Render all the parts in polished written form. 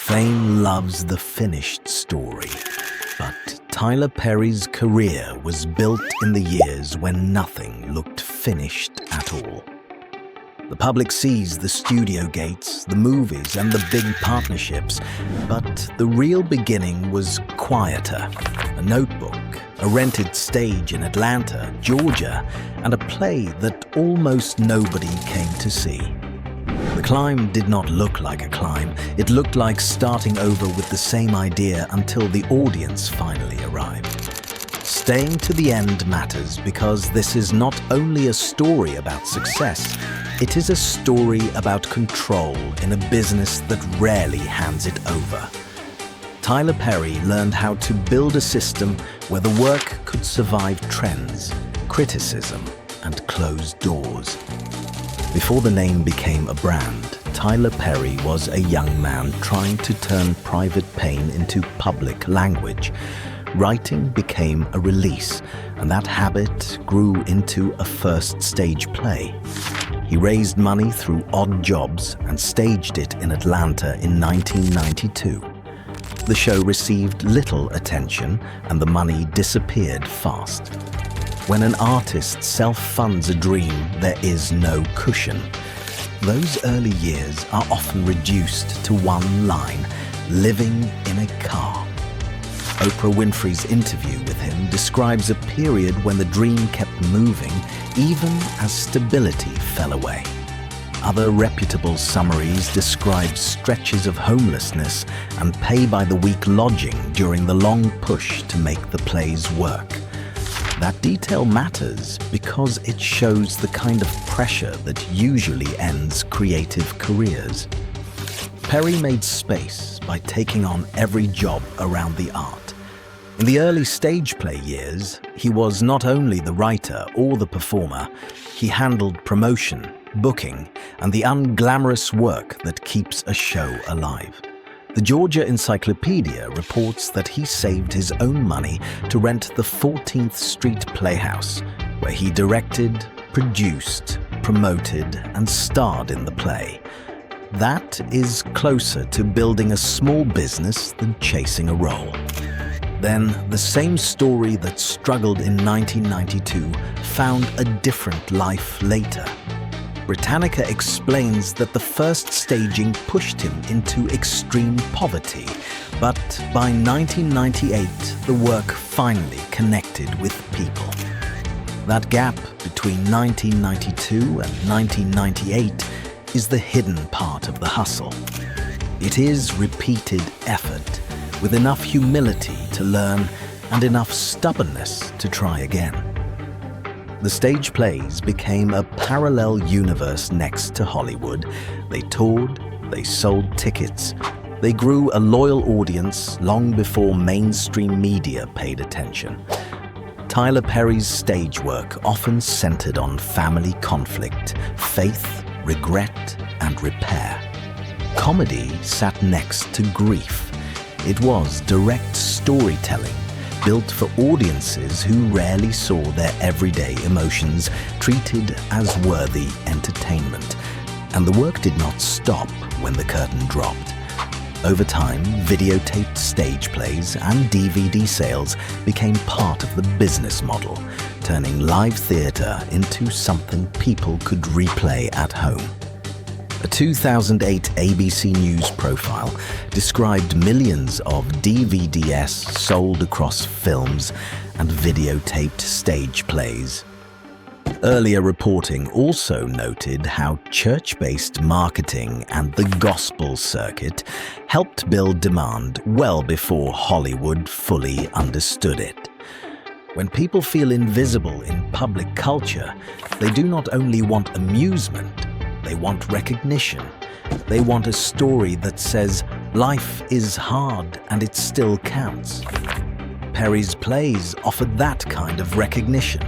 Fame loves the finished story, but Tyler Perry's career was built in the years when nothing looked finished at all. The public sees the studio gates, the movies, and the big partnerships, but the real beginning was quieter. A notebook, a rented stage in Atlanta, Georgia, and a play that almost nobody came to see. The climb did not look like a climb. It looked like starting over with the same idea until the audience finally arrived. Staying to the end matters because this is not only a story about success, it is a story about control in a business that rarely hands it over. Tyler Perry learned how to build a system where the work could survive trends, criticism, and closed doors. Before the name became a brand, Tyler Perry was a young man trying to turn private pain into public language. Writing became a release, and that habit grew into a first stage play. He raised money through odd jobs and staged it in Atlanta in 1992. The show received little attention, and the money disappeared fast. When an artist self-funds a dream, there is no cushion. Those early years are often reduced to one line: living in a car. Oprah Winfrey's interview with him describes a period when the dream kept moving even as stability fell away. Other reputable summaries describe stretches of homelessness and pay-by-the-week lodging during the long push to make the plays work. That detail matters because it shows the kind of pressure that usually ends creative careers. Perry made space by taking on every job around the art. In the early stage play years, he was not only the writer or the performer, he handled promotion, booking, and the unglamorous work that keeps a show alive. The Georgia Encyclopedia reports that he saved his own money to rent the 14th Street Playhouse, where he directed, produced, promoted, and starred in the play. That is closer to building a small business than chasing a role. Then, the same story that struggled in 1992 found a different life later. Britannica explains that the first staging pushed him into extreme poverty, but by 1998, the work finally connected with people. That gap between 1992 and 1998 is the hidden part of the hustle. It is repeated effort, with enough humility to learn and enough stubbornness to try again. The stage plays became a parallel universe next to Hollywood. They toured, they sold tickets, they grew a loyal audience long before mainstream media paid attention. Tyler Perry's stage work often centered on family conflict, faith, regret, and repair. Comedy sat next to grief. It was direct storytelling, built for audiences who rarely saw their everyday emotions treated as worthy entertainment. And the work did not stop when the curtain dropped. Over time, videotaped stage plays and DVD sales became part of the business model, turning live theater into something people could replay at home. A 2008 ABC News profile described millions of DVDs sold across films and videotaped stage plays. Earlier reporting also noted how church-based marketing and the gospel circuit helped build demand well before Hollywood fully understood it. When people feel invisible in public culture, they do not only want amusement, they want recognition. They want a story that says, life is hard and it still counts. Perry's plays offered that kind of recognition,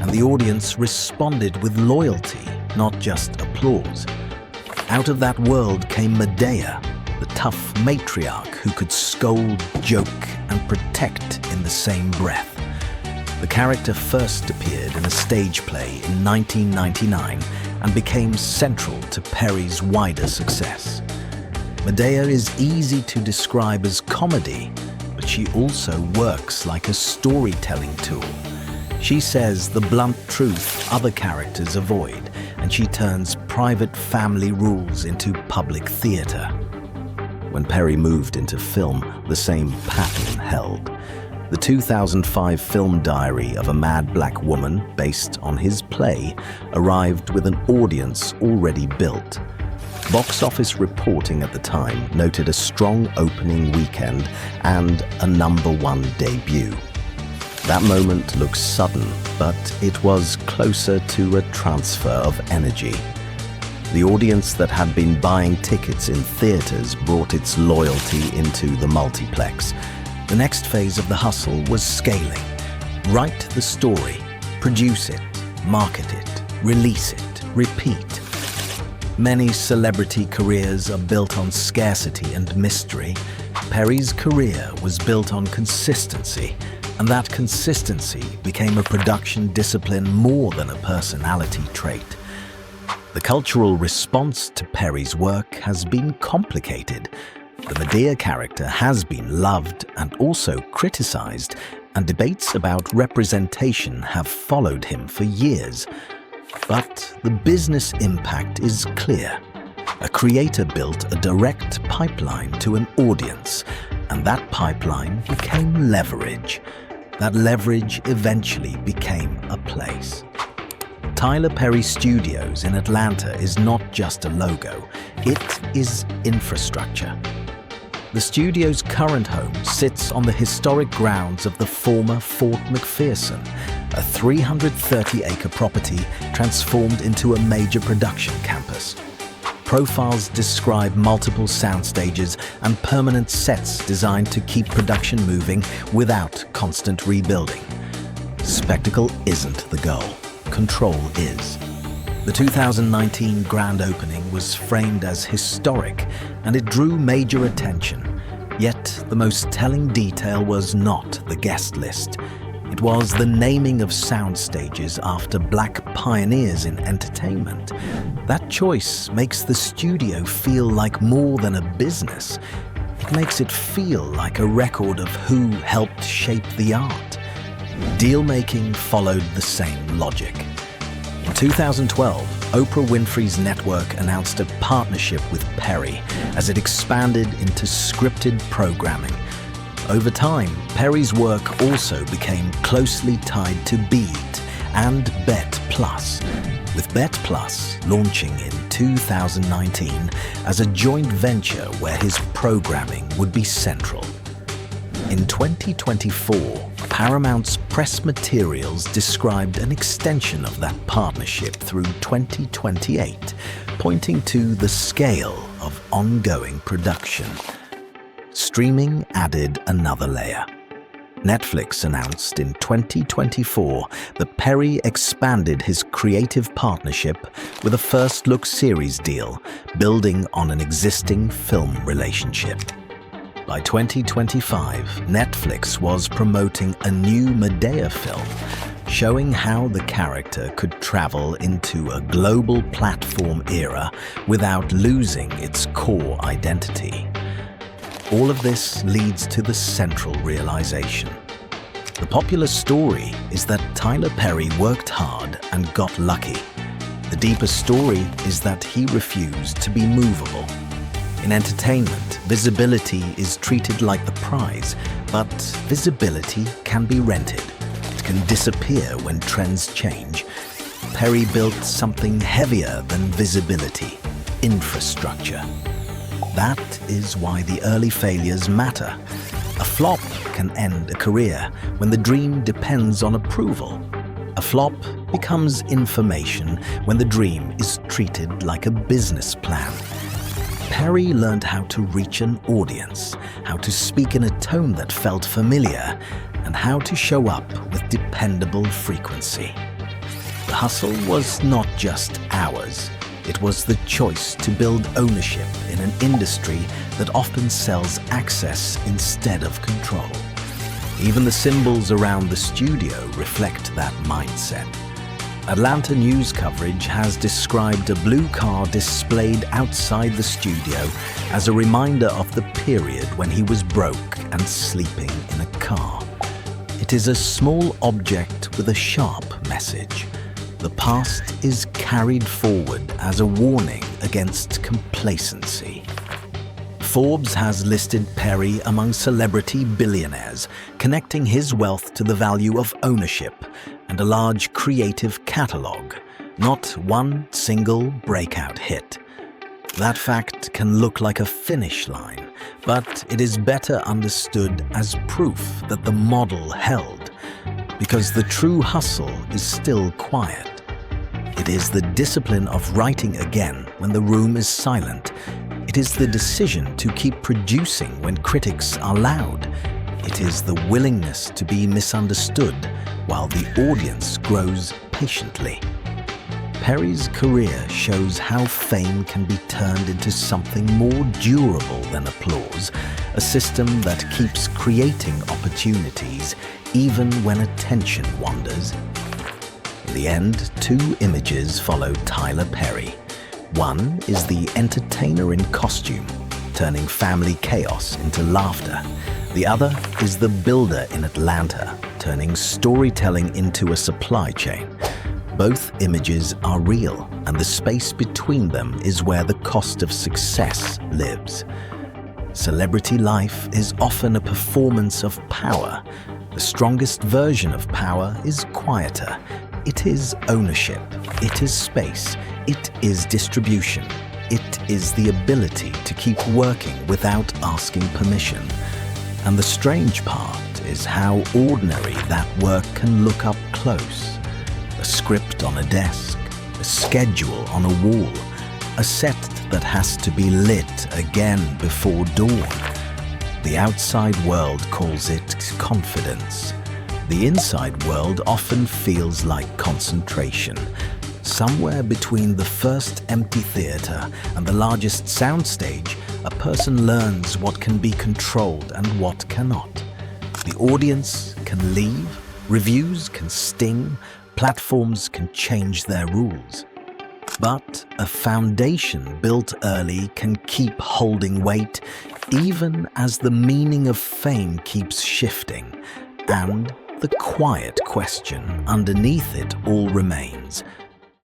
and the audience responded with loyalty, not just applause. Out of that world came Medea, the tough matriarch who could scold, joke, and protect in the same breath. The character first appeared in a stage play in 1999 and became central to Perry's wider success. Medea is easy to describe as comedy, but she also works like a storytelling tool. She says the blunt truth other characters avoid, and she turns private family rules into public theatre. When Perry moved into film, the same pattern held. The 2005 film Diary of a Mad Black Woman, based on his play, arrived with an audience already built. Box office reporting at the time noted a strong opening weekend and a #1 debut. That moment looks sudden, but it was closer to a transfer of energy. The audience that had been buying tickets in theaters brought its loyalty into the multiplex. The next phase of the hustle was scaling. Write the story, produce it, market it, release it, repeat. Many celebrity careers are built on scarcity and mystery. Perry's career was built on consistency, and that consistency became a production discipline more than a personality trait. The cultural response to Perry's work has been complicated. The Medea character has been loved and also criticized, and debates about representation have followed him for years. But the business impact is clear. A creator built a direct pipeline to an audience, and that pipeline became leverage. That leverage eventually became a place. Tyler Perry Studios in Atlanta is not just a logo, it is infrastructure. The studio's current home sits on the historic grounds of the former Fort McPherson, a 330-acre property transformed into a major production campus. Profiles describe multiple sound stages and permanent sets designed to keep production moving without constant rebuilding. Spectacle isn't the goal, control is. The 2019 grand opening was framed as historic, and it drew major attention. Yet the most telling detail was not the guest list. It was the naming of sound stages after black pioneers in entertainment. That choice makes the studio feel like more than a business. It makes it feel like a record of who helped shape the art. Deal-making followed the same logic. In 2012, Oprah Winfrey's network announced a partnership with Perry as it expanded into scripted programming. Over time, Perry's work also became closely tied to Beat and Bet Plus, with Bet Plus launching in 2019 as a joint venture where his programming would be central. In 2024, Paramount's press materials described an extension of that partnership through 2028, pointing to the scale of ongoing production. Streaming added another layer. Netflix announced in 2024 that Perry expanded his creative partnership with a first-look series deal, building on an existing film relationship. By 2025, Netflix was promoting a new Medea film, showing how the character could travel into a global platform era without losing its core identity. All of this leads to the central realization. The popular story is that Tyler Perry worked hard and got lucky. The deeper story is that he refused to be movable. In entertainment, visibility is treated like the prize, but visibility can be rented. It can disappear when trends change. Perry built something heavier than visibility: infrastructure. That is why the early failures matter. A flop can end a career when the dream depends on approval. A flop becomes information when the dream is treated like a business plan. Perry learned how to reach an audience, how to speak in a tone that felt familiar, and how to show up with dependable frequency. The hustle was not just hours. It was the choice to build ownership in an industry that often sells access instead of control. Even the symbols around the studio reflect that mindset. Atlanta news coverage has described a blue car displayed outside the studio as a reminder of the period when he was broke and sleeping in a car. It is a small object with a sharp message. The past is carried forward as a warning against complacency. Forbes has listed Perry among celebrity billionaires, connecting his wealth to the value of ownership and a large creative catalogue, not one single breakout hit. That fact can look like a finish line, but it is better understood as proof that the model held, because the true hustle is still quiet. It is the discipline of writing again when the room is silent. It is the decision to keep producing when critics are loud. It is the willingness to be misunderstood while the audience grows patiently. Perry's career shows how fame can be turned into something more durable than applause, a system that keeps creating opportunities even when attention wanders. In the end, two images follow Tyler Perry. One is the entertainer in costume, turning family chaos into laughter. The other is the builder in Atlanta, turning storytelling into a supply chain. Both images are real, and the space between them is where the cost of success lives. Celebrity life is often a performance of power. The strongest version of power is quieter. It is ownership. It is space. It is distribution. It is the ability to keep working without asking permission. And the strange part is how ordinary that work can look up close. A script on a desk, a schedule on a wall, a set that has to be lit again before dawn. The outside world calls it confidence. The inside world often feels like concentration. Somewhere between the first empty theater and the largest soundstage, a person learns what can be controlled and what cannot. The audience can leave, reviews can sting, platforms can change their rules. But a foundation built early can keep holding weight, even as the meaning of fame keeps shifting. And the quiet question underneath it all remains: